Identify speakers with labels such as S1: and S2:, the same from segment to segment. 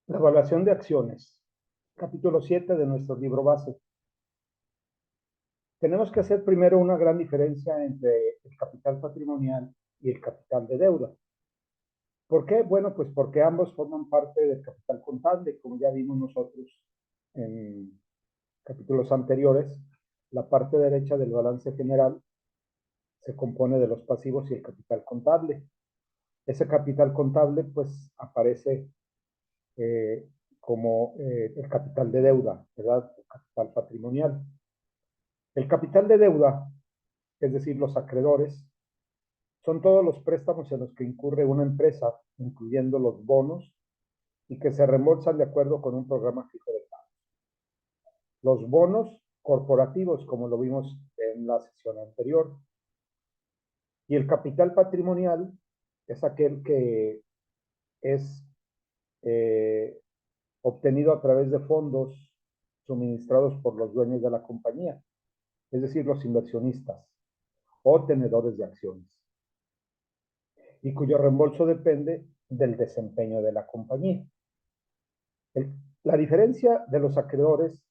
S1: La evaluación de acciones. Capítulo 7 de nuestro libro base. Tenemos que hacer primero una gran diferencia entre el capital patrimonial y el capital de deuda. ¿Por qué? Bueno, pues porque ambos forman parte del capital contable, como ya vimos nosotros en capítulos anteriores. La parte derecha del balance general se compone de los pasivos y el capital contable. Ese capital contable pues aparece como el capital de deuda, ¿verdad? El capital patrimonial. El capital de deuda, es decir, los acreedores, son todos los préstamos en los que incurre una empresa, incluyendo los bonos, y que se reembolsan de acuerdo con un programa fijo de pago. Los bonos corporativos, como lo vimos en la sesión anterior, y el capital patrimonial es aquel que es eh, obtenido a través de fondos suministrados por los dueños de la compañía, es decir, los inversionistas o tenedores de acciones, y cuyo reembolso depende del desempeño de la compañía. La diferencia de los acreedores,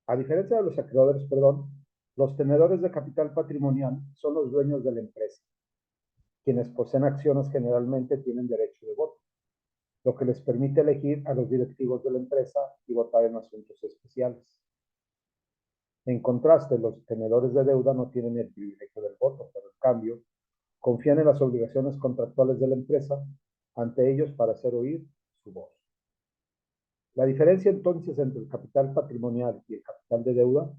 S1: a diferencia de los acreedores, perdón, los tenedores de capital patrimonial son los dueños de la empresa. Quienes poseen acciones generalmente tienen derecho de voto, lo que les permite elegir a los directivos de la empresa y votar en asuntos especiales. En contraste, los tenedores de deuda no tienen el privilegio del voto, pero en cambio confían en las obligaciones contractuales de la empresa ante ellos para hacer oír su voz. La diferencia entonces entre el capital patrimonial y el capital de deuda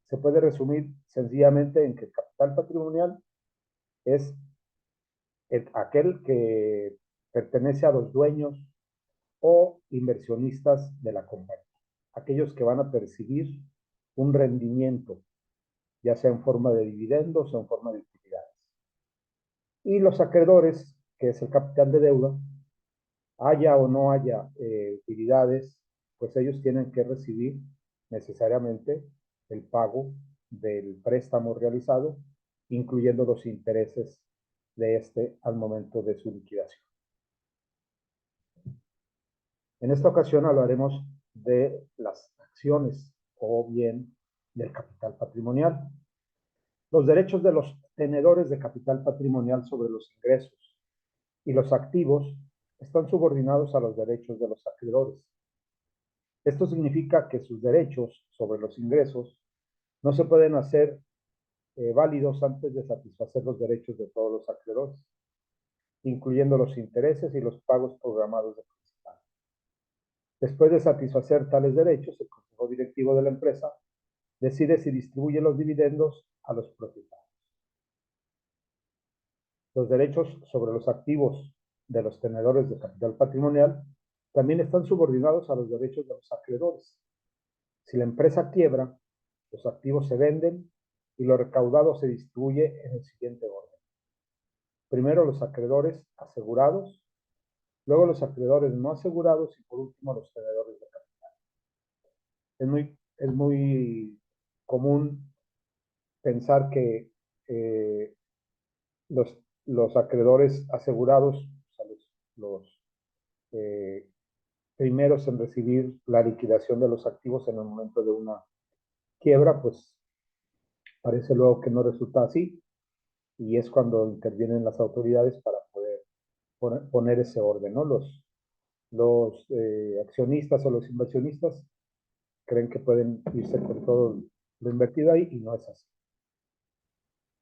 S1: se puede resumir sencillamente en que el capital patrimonial es aquel que pertenece a los dueños o inversionistas de la compañía, aquellos que van a percibir un rendimiento, ya sea en forma de dividendos o en forma de utilidades. Y los acreedores, que es el capital de deuda, haya o no haya utilidades, pues ellos tienen que recibir necesariamente el pago del préstamo realizado, incluyendo los intereses de este al momento de su liquidación. En esta ocasión hablaremos de las acciones o bien del capital patrimonial. Los derechos de los tenedores de capital patrimonial sobre los ingresos y los activos están subordinados a los derechos de los acreedores. Esto significa que sus derechos sobre los ingresos no se pueden hacer válidos antes de satisfacer los derechos de todos los acreedores, incluyendo los intereses y los pagos programados de principal. Después de satisfacer tales derechos, el consejo directivo de la empresa decide si distribuye los dividendos a los propietarios. Los derechos sobre los activos de los tenedores de capital patrimonial también están subordinados a los derechos de los acreedores. Si la empresa quiebra, los activos se venden y lo recaudado se distribuye en el siguiente orden. Primero los acreedores asegurados, luego los acreedores no asegurados y por último los tenedores de capital. Es muy común pensar que los, los acreedores asegurados, o sea, los primeros en recibir la liquidación de los activos en el momento de una quiebra, pues parece luego que no resulta así y es cuando intervienen las autoridades para poder poner ese orden, ¿no? Los accionistas o los inversionistas creen que pueden irse con todo lo invertido ahí y no es así.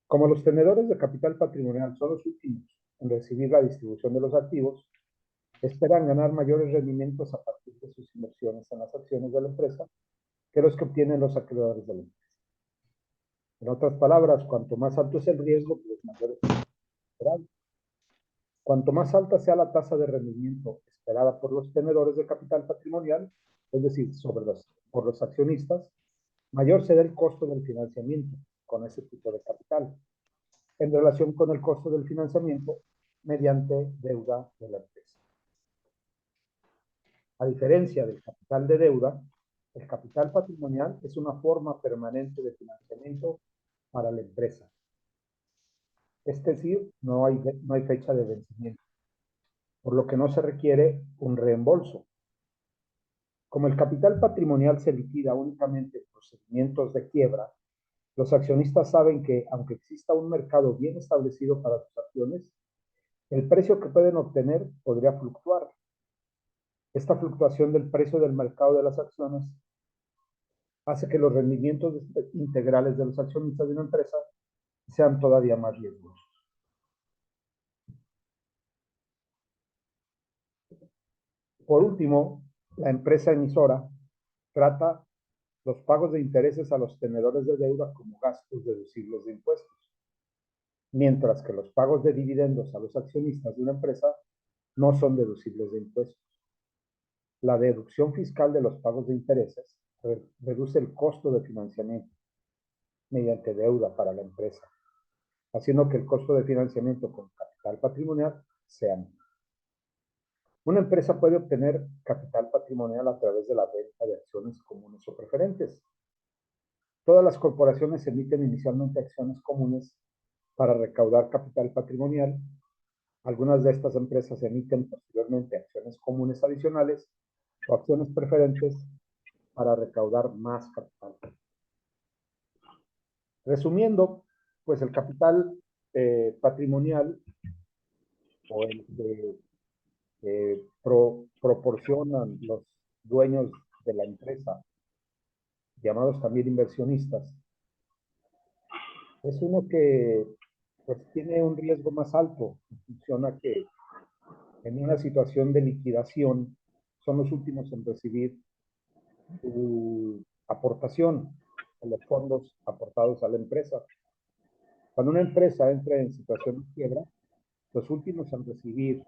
S1: Como los tenedores de capital patrimonial son los últimos en recibir la distribución de los activos, esperan ganar mayores rendimientos a partir de sus inversiones en las acciones de la empresa que los que obtienen los acreedores de la empresa. En otras palabras, cuanto más alto es el riesgo, pues mayor es el esperado. Cuanto más alta sea la tasa de rendimiento esperada por los tenedores de capital patrimonial, es decir, por los accionistas, mayor será el costo del financiamiento con ese tipo de capital en relación con el costo del financiamiento mediante deuda de la empresa. A diferencia del capital de deuda, el capital patrimonial es una forma permanente de financiamiento para la empresa. Es decir, no hay fecha de vencimiento. por lo que no se requiere un reembolso. Como el capital patrimonial se liquida únicamente en procedimientos de quiebra, los accionistas saben que, aunque exista un mercado bien establecido para sus acciones, el precio que pueden obtener podría fluctuar. Esta fluctuación del precio del mercado de las acciones hace que los rendimientos integrales de los accionistas de una empresa sean todavía más riesgosos. Por último, la empresa emisora trata los pagos de intereses a los tenedores de deuda como gastos deducibles de impuestos, mientras que los pagos de dividendos a los accionistas de una empresa no son deducibles de impuestos. La deducción fiscal de los pagos de intereses reduce el costo de financiamiento mediante deuda para la empresa, haciendo que el costo de financiamiento con capital patrimonial sea menor. Una empresa puede obtener capital patrimonial a través de la venta de acciones comunes o preferentes. Todas las corporaciones emiten inicialmente acciones comunes para recaudar capital patrimonial. Algunas de estas empresas emiten posteriormente acciones comunes adicionales o acciones preferentes para recaudar más capital. Resumiendo, pues el capital patrimonial o el que proporcionan los dueños de la empresa, llamados también inversionistas, es uno que pues, tiene un riesgo más alto. Funciona que en una situación de liquidación son los últimos en recibir su aportación a los fondos aportados a la empresa. Cuando una empresa entra en situación de quiebra, los últimos en recibir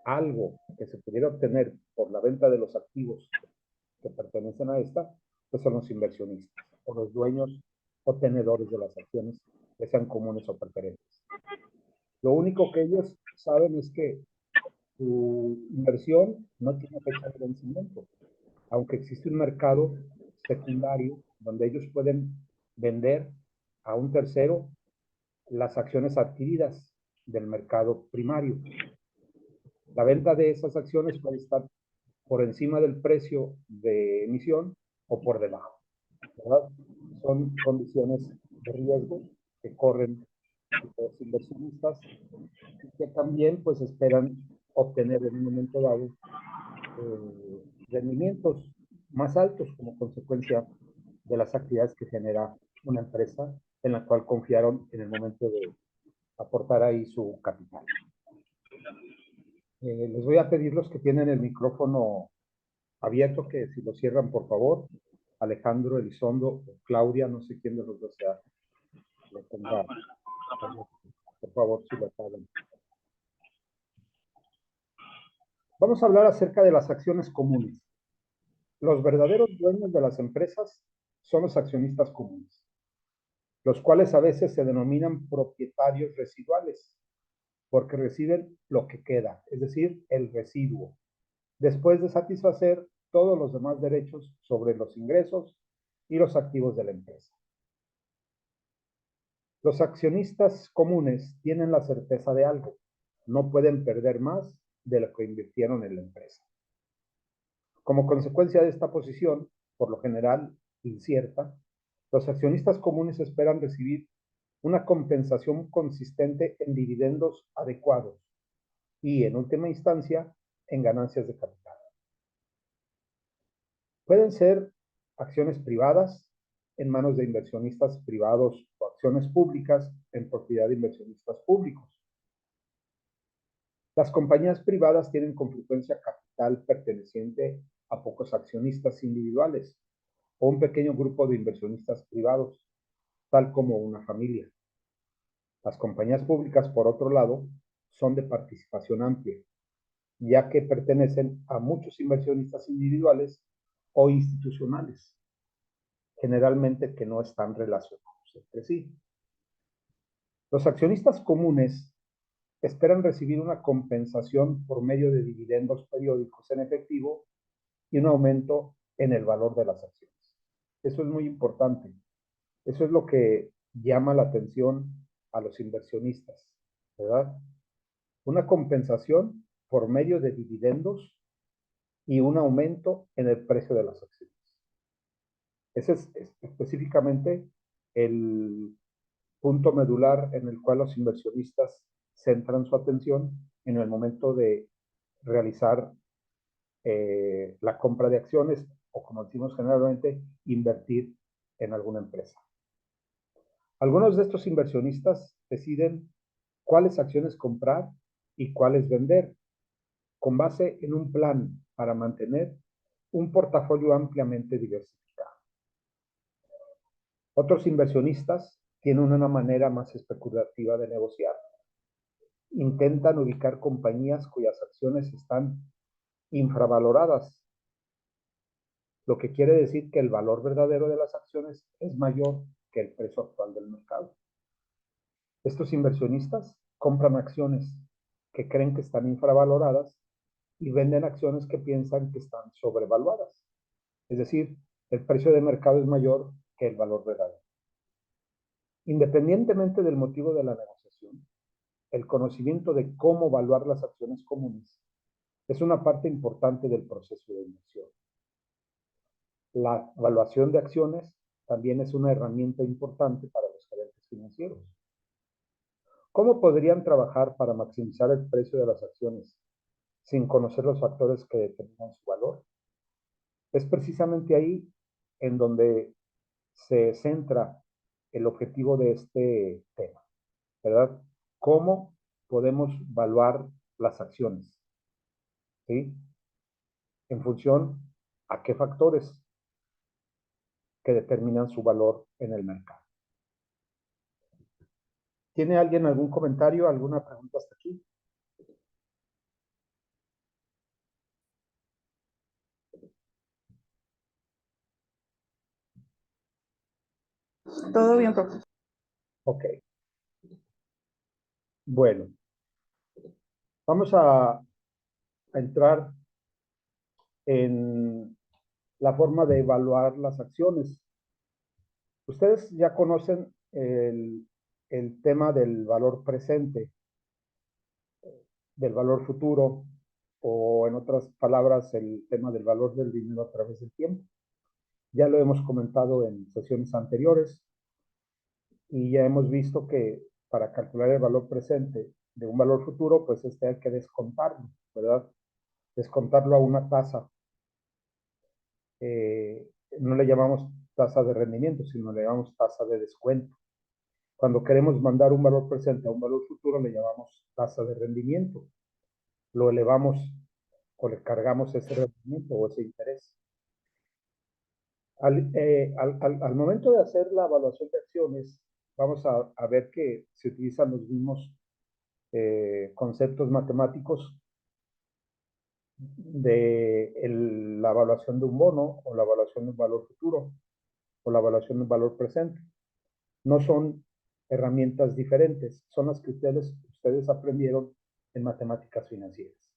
S1: algo que se pudiera obtener por la venta de los activos que pertenecen a esta, pues son los inversionistas o los dueños o tenedores de las acciones, que sean comunes o preferentes. Lo único que ellos saben es que su inversión no tiene fecha de vencimiento, aunque existe un mercado secundario donde ellos pueden vender a un tercero las acciones adquiridas del mercado primario. La venta de esas acciones puede estar por encima del precio de emisión o por debajo, ¿verdad? Son condiciones de riesgo que corren los inversionistas y que también pues esperan obtener en un momento dado rendimientos más altos como consecuencia de las actividades que genera una empresa en la cual confiaron en el momento de aportar ahí su capital. Les voy a pedir los que tienen el micrófono abierto que si lo cierran, por favor. Alejandro, Elizondo, Claudia, no sé quién de los dos sea. Lo tenga, por favor, si lo saben. Vamos a hablar acerca de las acciones comunes. Los verdaderos dueños de las empresas son los accionistas comunes, los cuales a veces se denominan propietarios residuales, porque reciben lo que queda, es decir, el residuo, después de satisfacer todos los demás derechos sobre los ingresos y los activos de la empresa. Los accionistas comunes tienen la certeza de algo, no pueden perder más de lo que invirtieron en la empresa. Como consecuencia de esta posición, por lo general incierta, los accionistas comunes esperan recibir una compensación consistente en dividendos adecuados y, en última instancia, en ganancias de capital. Pueden ser acciones privadas en manos de inversionistas privados o acciones públicas en propiedad de inversionistas públicos. Las compañías privadas tienen con frecuencia capital perteneciente a pocos accionistas individuales o un pequeño grupo de inversionistas privados, tal como una familia. Las compañías públicas, por otro lado, son de participación amplia, ya que pertenecen a muchos inversionistas individuales o institucionales, generalmente que no están relacionados entre sí. Los accionistas comunes esperan recibir una compensación por medio de dividendos periódicos en efectivo y un aumento en el valor de las acciones. Eso es muy importante. Eso es lo que llama la atención a los inversionistas, ¿verdad? una compensación por medio de dividendos y un aumento en el precio de las acciones. Ese es específicamente el punto medular en el cual los inversionistas centran su atención en el momento de realizar la compra de acciones o, como decimos generalmente, invertir en alguna empresa. Algunos de estos inversionistas deciden cuáles acciones comprar y cuáles vender, con base en un plan para mantener un portafolio ampliamente diversificado. Otros inversionistas tienen una manera más especulativa de negociar. Intentan ubicar compañías cuyas acciones están infravaloradas, lo que quiere decir que el valor verdadero de las acciones es mayor que el precio actual del mercado. Estos inversionistas compran acciones que creen que están infravaloradas y venden acciones que piensan que están sobrevaluadas. Es decir, el precio de mercado es mayor que el valor verdadero. Independientemente del motivo de la negociación, el conocimiento de cómo evaluar las acciones comunes es una parte importante del proceso de inversión. La evaluación de acciones también es una herramienta importante para los gerentes financieros. ¿Cómo podrían trabajar para maximizar el precio de las acciones sin conocer los factores que determinan su valor? Es precisamente ahí en donde se centra el objetivo de este tema, ¿verdad? ¿Cómo podemos evaluar las acciones? ¿Sí? En función a qué factores que determinan su valor en el mercado. ¿Tiene alguien algún comentario, alguna pregunta hasta aquí?
S2: Todo bien, profe.
S1: Ok. Bueno, vamos a entrar en la forma de evaluar las acciones. Ustedes ya conocen el tema del valor presente, del valor futuro, o en otras palabras, el tema del valor del dinero a través del tiempo. Ya lo hemos comentado en sesiones anteriores y ya hemos visto que para calcular el valor presente de un valor futuro, pues hay que descontarlo, ¿verdad? Descontarlo a una tasa. No le llamamos tasa de rendimiento, sino le llamamos tasa de descuento. Cuando queremos mandar un valor presente a un valor futuro, le llamamos tasa de rendimiento. Lo elevamos o le cargamos ese rendimiento o ese interés. Al momento de hacer la evaluación de acciones, vamos a ver que se utilizan los mismos conceptos matemáticos de la evaluación de un bono o la evaluación de un valor futuro o la evaluación de un valor presente. No son herramientas diferentes, son las que ustedes aprendieron en matemáticas financieras.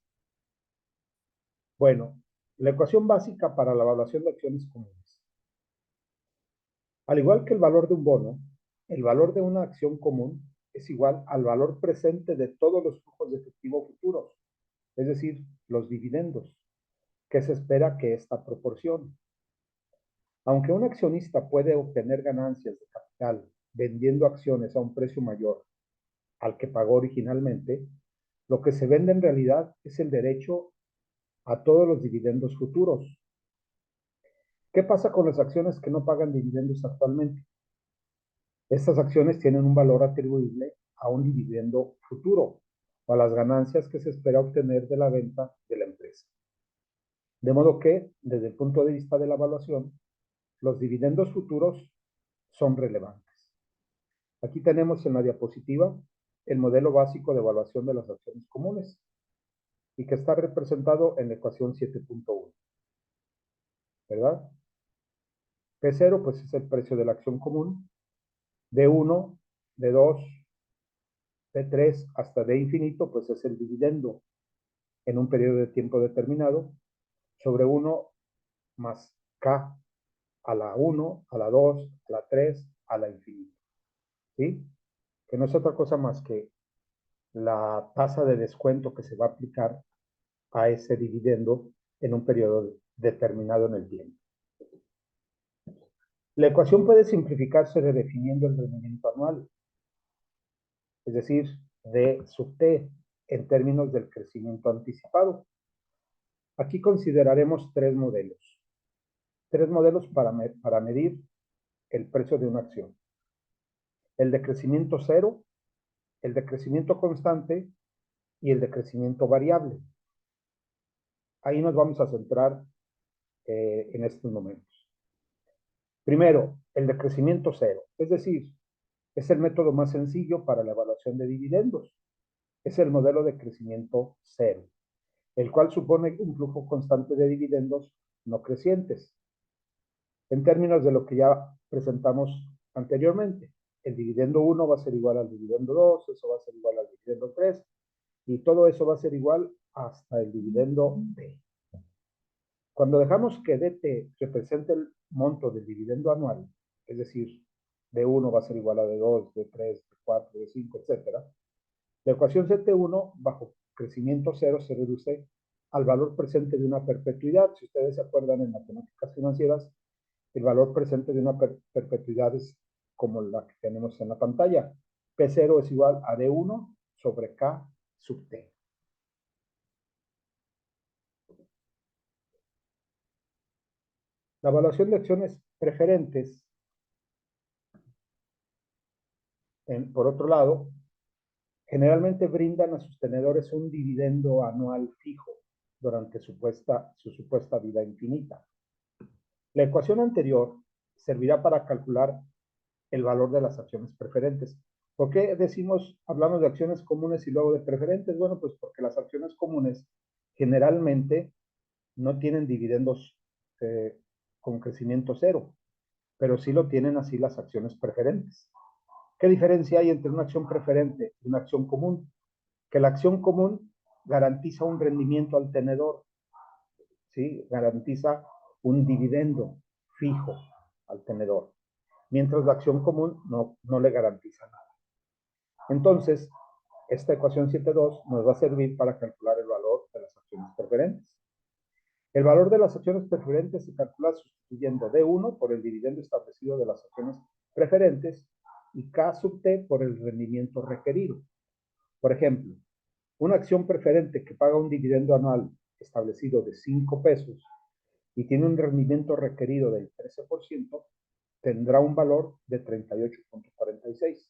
S1: Bueno, la ecuación básica para la evaluación de acciones comunes. Al igual que el valor de un bono, el valor de una acción común es igual al valor presente de todos los flujos de efectivo futuros, es decir, los dividendos, que se espera que esta proporcione. Aunque un accionista puede obtener ganancias de capital vendiendo acciones a un precio mayor al que pagó originalmente, lo que se vende en realidad es el derecho a todos los dividendos futuros. ¿Qué pasa con las acciones que no pagan dividendos actualmente? Estas acciones tienen un valor atribuible a un dividendo futuro o a las ganancias que se espera obtener de la venta de la empresa. De modo que, desde el punto de vista de la evaluación, los dividendos futuros son relevantes. Aquí tenemos en la diapositiva el modelo básico de evaluación de las acciones comunes y que está representado en la ecuación 7.1, ¿verdad? P0 pues es el precio de la acción común, D1, D2, D3 hasta D infinito pues es el dividendo en un periodo de tiempo determinado sobre 1 más K a la 1, a la 2, a la 3, a la infinito, ¿sí? Que no es otra cosa más que la tasa de descuento que se va a aplicar a ese dividendo en un periodo determinado en el tiempo. La ecuación puede simplificarse redefiniendo el rendimiento anual, es decir, D sub T, en términos del crecimiento anticipado. Aquí consideraremos tres modelos para medir el precio de una acción. El de crecimiento cero, el de crecimiento constante y el de crecimiento variable. Ahí nos vamos a centrar en estos momentos. Primero, el de crecimiento cero, es decir, es el método más sencillo para la evaluación de dividendos. Es el modelo de crecimiento cero, el cual supone un flujo constante de dividendos no crecientes. En términos de lo que ya presentamos anteriormente, el dividendo 1 va a ser igual al dividendo 2, eso va a ser igual al dividendo 3, y todo eso va a ser igual hasta el dividendo D. Cuando dejamos que DT represente el monto del dividendo anual, es decir, D1 va a ser igual a D2, D3, D4, D5, etc., la ecuación CT1 bajo crecimiento cero se reduce al valor presente de una perpetuidad. Si ustedes se acuerdan en matemáticas financieras, el valor presente de una perpetuidad es como la que tenemos en la pantalla. P0 es igual a D1 sobre K sub T. La evaluación de acciones preferentes, por otro lado, generalmente brindan a sus tenedores un dividendo anual fijo durante su supuesta vida infinita. La ecuación anterior servirá para calcular el valor de las acciones preferentes. ¿Por qué hablamos de acciones comunes y luego de preferentes? Bueno, pues porque las acciones comunes generalmente no tienen dividendos con crecimiento cero, pero sí lo tienen así las acciones preferentes. ¿Qué diferencia hay entre una acción preferente y una acción común? Que la acción común garantiza un rendimiento al tenedor, ¿sí? Garantiza un dividendo fijo al tenedor, mientras la acción común no le garantiza nada. Entonces, esta ecuación 7.2 nos va a servir para calcular el valor de las acciones preferentes. El valor de las acciones preferentes se calcula sustituyendo D1 por el dividendo establecido de las acciones preferentes y K sub T por el rendimiento requerido. Por ejemplo, una acción preferente que paga un dividendo anual establecido de 5 pesos y tiene un rendimiento requerido del 13%, tendrá un valor de 38.46.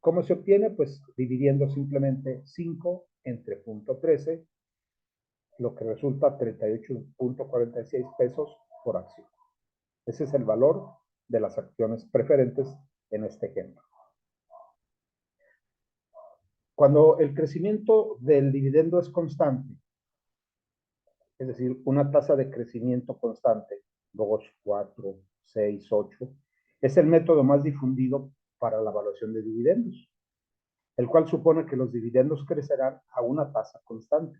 S1: ¿Cómo se obtiene? Pues dividiendo simplemente 5 entre 0.13, lo que resulta 38.46 pesos por acción. Ese es el valor de las acciones preferentes en este ejemplo. Cuando el crecimiento del dividendo es constante, es decir, una tasa de crecimiento constante, 2, 4, 6, 8, es el método más difundido para la evaluación de dividendos, el cual supone que los dividendos crecerán a una tasa constante,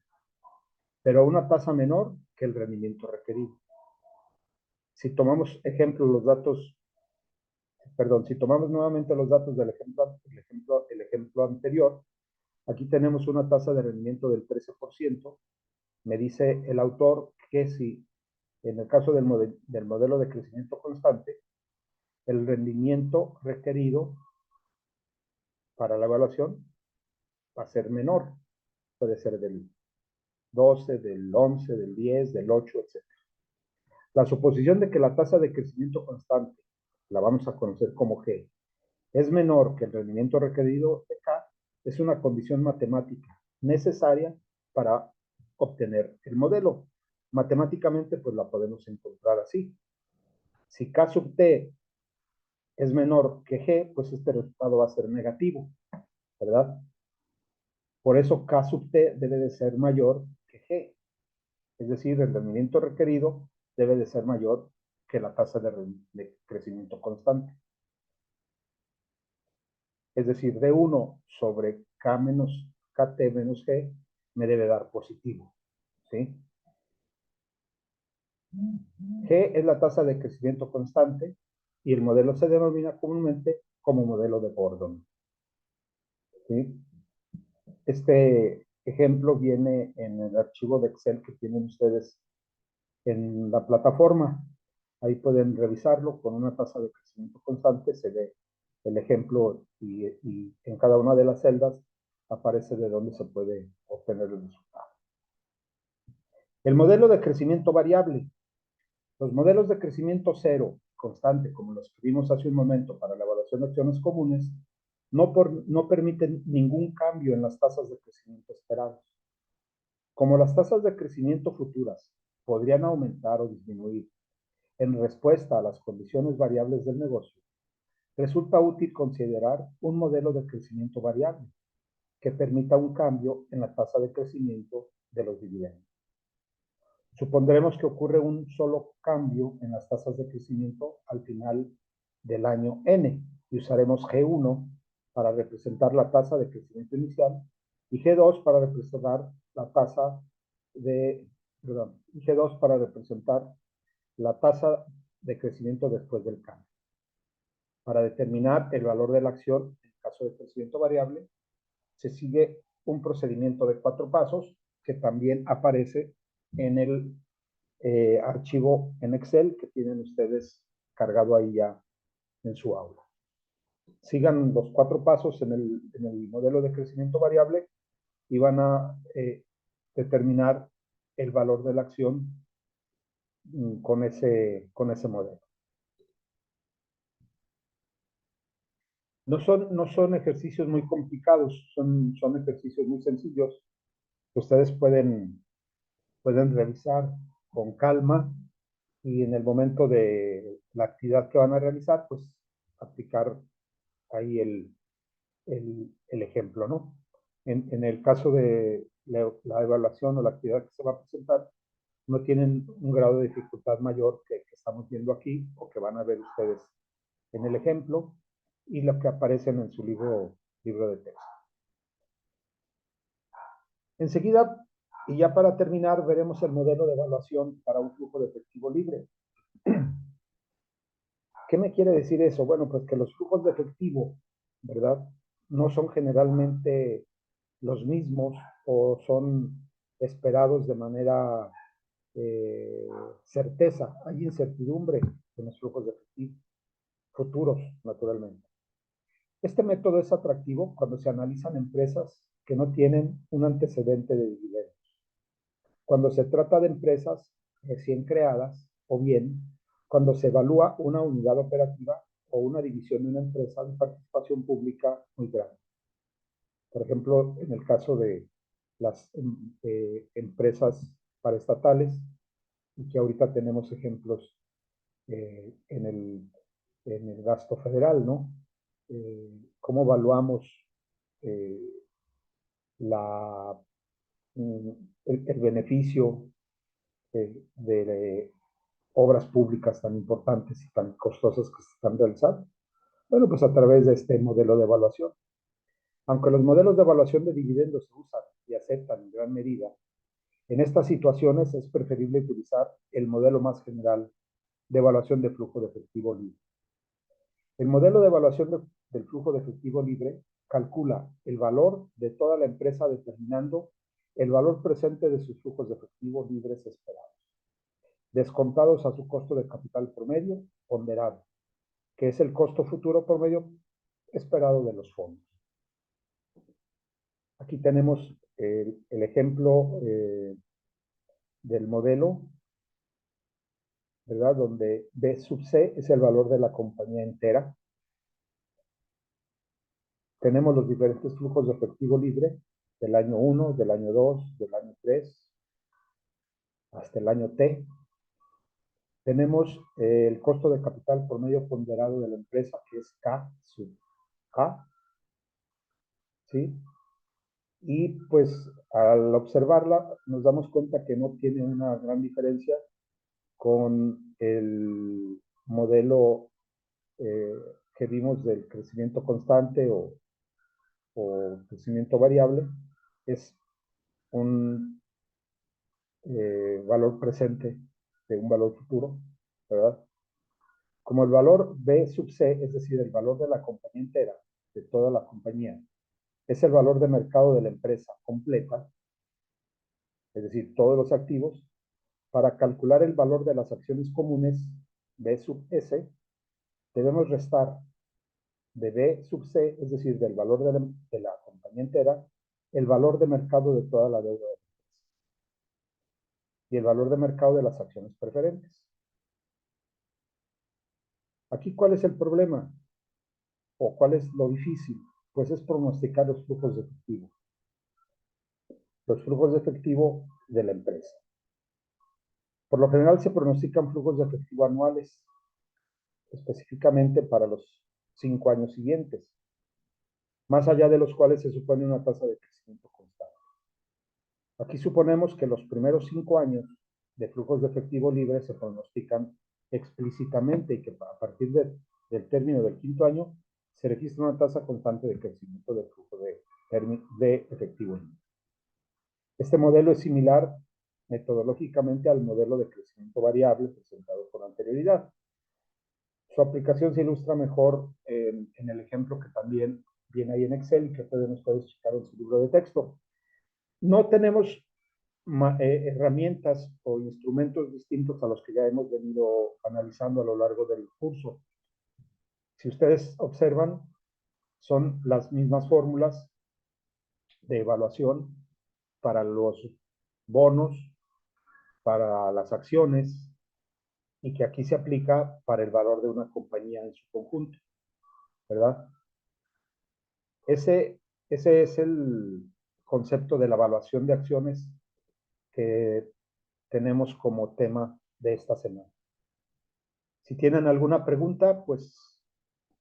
S1: pero a una tasa menor que el rendimiento requerido. Si tomamos si tomamos nuevamente los datos del ejemplo anterior, aquí tenemos una tasa de rendimiento del 13%. Me dice el autor que si en el caso del modelo de crecimiento constante, el rendimiento requerido para la evaluación va a ser menor. Puede ser del 12, del 11, del 10, del 8, etc. La suposición de que la tasa de crecimiento constante, la vamos a conocer como G, es menor que el rendimiento requerido de K, es una condición matemática necesaria para obtener el modelo. Matemáticamente, pues la podemos encontrar así. Si K sub T es menor que G, pues este resultado va a ser negativo, ¿verdad? Por eso K sub T debe de ser mayor que G. Es decir, el rendimiento requerido debe de ser mayor que la tasa de crecimiento constante. Es decir, D1 sobre K menos KT menos G me debe dar positivo, ¿sí? G es la tasa de crecimiento constante y el modelo se denomina comúnmente como modelo de Gordon, ¿sí? Este ejemplo viene en el archivo de Excel que tienen ustedes en la plataforma. Ahí pueden revisarlo con una tasa de crecimiento constante. Se ve el ejemplo y en cada una de las celdas aparece de dónde se puede obtener el resultado. El modelo de crecimiento variable. Los modelos de crecimiento cero constante, como los que vimos hace un momento para la evaluación de acciones comunes, no permiten ningún cambio en las tasas de crecimiento esperadas. Como las tasas de crecimiento futuras podrían aumentar o disminuir en respuesta a las condiciones variables del negocio, resulta útil considerar un modelo de crecimiento variable que permita un cambio en la tasa de crecimiento de los dividendos. Supondremos que ocurre un solo cambio en las tasas de crecimiento al final del año N y usaremos G1 para representar la tasa de crecimiento inicial y G2 para representar la tasa de, perdón, G2 para representar la tasa de crecimiento después del cambio. Para determinar el valor de la acción en caso de crecimiento variable, se sigue un procedimiento de 4 pasos que también aparece en el archivo en Excel que tienen ustedes cargado ahí ya en su aula. Sigan los 4 pasos en el modelo de crecimiento variable y van a determinar el valor de la acción con ese modelo. No son ejercicios muy complicados, son ejercicios muy sencillos que ustedes pueden revisar con calma y en el momento de la actividad que van a realizar, pues aplicar ahí el ejemplo, ¿no? En el caso de la evaluación o la actividad que se va a presentar, no tienen un grado de dificultad mayor que estamos viendo aquí o que van a ver ustedes en el ejemplo y lo que aparecen en su libro de texto. Enseguida, y ya para terminar, veremos el modelo de evaluación para un flujo de efectivo libre. ¿Qué me quiere decir eso? Bueno, pues que los flujos de efectivo, ¿verdad? No son generalmente los mismos o son esperados de manera certeza. Hay incertidumbre en los flujos de efectivo, futuros, naturalmente. Este método es atractivo cuando se analizan empresas que no tienen un antecedente de dividendos. Cuando se trata de empresas recién creadas o bien cuando se evalúa una unidad operativa o una división de una empresa de participación pública muy grande. Por ejemplo, en el caso de las empresas paraestatales, y que ahorita tenemos ejemplos en el gasto federal, ¿no? ¿Cómo evaluamos eh, la, el beneficio de obras públicas tan importantes y tan costosas que se están realizando? Bueno, pues a través de este modelo de evaluación. Aunque los modelos de evaluación de dividendos se usan y aceptan en gran medida, en estas situaciones es preferible utilizar el modelo más general de evaluación de flujo de efectivo libre. El modelo de evaluación del flujo de efectivo libre calcula el valor de toda la empresa determinando el valor presente de sus flujos de efectivo libres esperados, descontados a su costo de capital promedio ponderado, que es el costo futuro promedio esperado de los fondos. Aquí tenemos el ejemplo del modelo, ¿verdad? Donde B sub C es el valor de la compañía entera. Tenemos los diferentes flujos de efectivo libre del año 1, del año 2, del año 3, hasta el año T. Tenemos el costo de capital por medio ponderado de la empresa, que es K sub A, ¿sí? Y pues al observarla nos damos cuenta que no tiene una gran diferencia con el modelo que vimos del crecimiento constante o crecimiento variable. Es un valor presente de un valor futuro, ¿verdad? Como el valor B sub C, es decir, el valor de la compañía entera, de toda la compañía, es el valor de mercado de la empresa completa, es decir, todos los activos. Para calcular el valor de las acciones comunes, B sub S, debemos restar de B sub C, es decir, del valor de la compañía entera, el valor de mercado de toda la deuda de la empresa y el valor de mercado de las acciones preferentes. Aquí, ¿cuál es el problema? ¿O cuál es lo difícil? Pues es pronosticar los flujos de efectivo. Los flujos de efectivo de la empresa. Por lo general se pronostican flujos de efectivo anuales, específicamente para los 5 años siguientes, más allá de los cuales se supone una tasa de crecimiento constante. Aquí suponemos que los primeros 5 años de flujos de efectivo libre se pronostican explícitamente y que a partir del término del quinto año se registra una tasa constante de crecimiento del flujo de efectivo libre. Este modelo es similar metodológicamente al modelo de crecimiento variable presentado con anterioridad. Su aplicación se ilustra mejor en el ejemplo que también viene ahí en Excel y que ustedes pueden checar en su libro de texto. No tenemos herramientas o instrumentos distintos a los que ya hemos venido analizando a lo largo del curso. Si ustedes observan, son las mismas fórmulas de evaluación para los bonos, para las acciones, y que aquí se aplica para el valor de una compañía en su conjunto, ¿verdad? Ese es el concepto de la evaluación de acciones que tenemos como tema de esta semana. Si tienen alguna pregunta, pues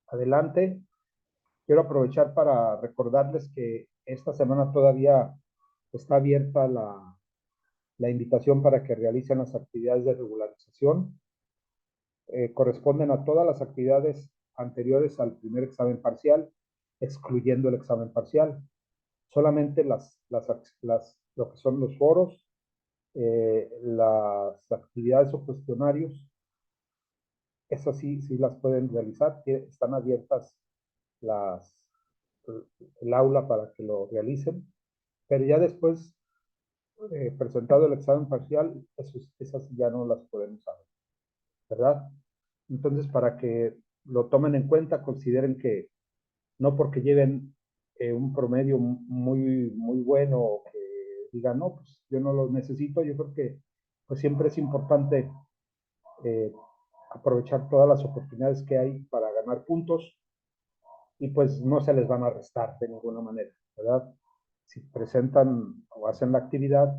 S1: adelante. Quiero aprovechar para recordarles que esta semana todavía está abierta la invitación para que realicen las actividades de regularización. Corresponden a todas las actividades anteriores al primer examen parcial, excluyendo el examen parcial. Solamente lo que son los foros, las actividades o cuestionarios, esas sí las pueden realizar, están abiertas las, el aula para que lo realicen, pero ya después, presentado el examen parcial, esas ya no las podemos saber, ¿verdad? Entonces, para que lo tomen en cuenta, consideren que no porque lleven un promedio muy bueno o que digan, no, pues yo no lo necesito, yo creo que pues siempre es importante eh, aprovechar todas las oportunidades que hay para ganar puntos y pues no se les van a restar de ninguna manera, ¿verdad? Si presentan o hacen la actividad,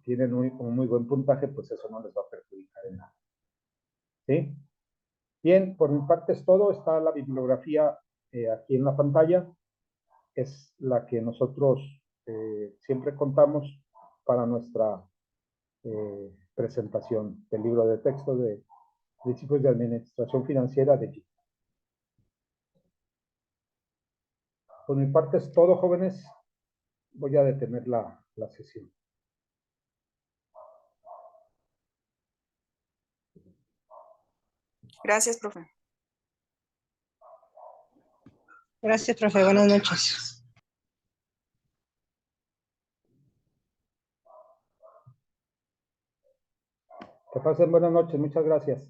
S1: tienen un muy buen puntaje, pues eso no les va a perjudicar en nada. ¿Sí? Bien, por mi parte es todo. Está la bibliografía aquí en la pantalla. Es la que nosotros siempre contamos para nuestra presentación del libro de texto de Principios de Administración Financiera de GIF. Por mi parte es todo, jóvenes. Voy a detener la sesión.
S2: Gracias, profe.
S3: Gracias, profe. Buenas noches.
S1: Que pasen buenas noches. Muchas gracias.